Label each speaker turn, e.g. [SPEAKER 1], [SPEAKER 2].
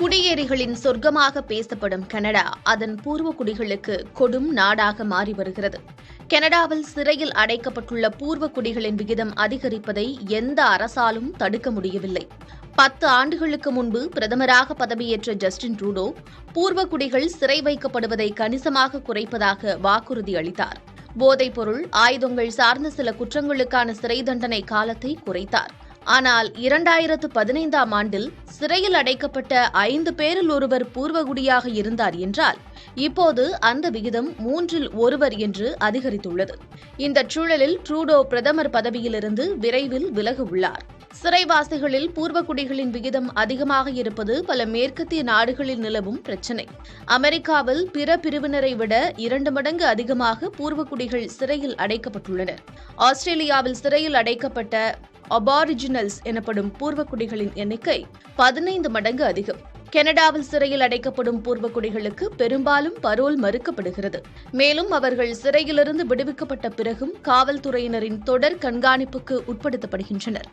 [SPEAKER 1] குடியேறிகளின் சொர்க்கமாக பேசப்படும் கனடா அதன் பூர்வகுடிகளுக்கு கொடும் நாடாக மாறி வருகிறது. கனடாவில் சிறையில் அடைக்கப்பட்டுள்ள பூர்வகுடிகளின் விகிதம் அதிகரிப்பதை எந்த அரசாலும் தடுக்க முடியவில்லை. 10 ஆண்டுகளுக்கு முன்பு பிரதமராக பதவியேற்ற ஜஸ்டின் ட்ரூடோ பூர்வகுடிகள் சிறை வைக்கப்படுவதை கணிசமாக குறைப்பதாக வாக்குறுதி அளித்தார். போதைப்பொருள், ஆயுதங்கள் சார்ந்த சில குற்றங்களுக்கான சிறை தண்டனை காலத்தை குறைத்தார். ஆனால் 2015ஆம் ஆண்டில் சிறையில் அடைக்கப்பட்ட 5 பேரில் ஒருவர் பூர்வகுடியாக இருந்தார் என்றால் இப்போது அந்த விகிதம் 3இல் 1 என்று அதிகரித்துள்ளது. இந்த சூழலில் ட்ரூடோ பிரதமர் பதவியிலிருந்து விரைவில் விலக உள்ளார். சிறைவாசிகளில் பூர்வகுடிகளின் விகிதம் அதிகமாக இருப்பது பல மேற்கத்திய நாடுகளில் நிலவும் பிரச்சினை. அமெரிக்காவில் பிற பிரிவினரை விட 2 மடங்கு அதிகமாக பூர்வகுடிகள் சிறையில் அடைக்கப்பட்டுள்ளனர். ஆஸ்திரேலியாவில் சிறையில் அடைக்கப்பட்ட அபாரிஜினல்ஸ் எனப்படும் பூர்வகுடிகளின் எண்ணிக்கை 15 மடங்கு அதிகம். கனடாவில் சிறையில் அடைக்கப்படும் பூர்வகுடிகளுக்கு பெரும்பாலும் பரோல் மறுக்கப்படுகிறது. மேலும் அவர்கள் சிறையிலிருந்து விடுவிக்கப்பட்ட பிறகும் காவல்துறையினரின் தொடர் கண்காணிப்புக்கு உட்படுத்தப்படுகின்றனர்.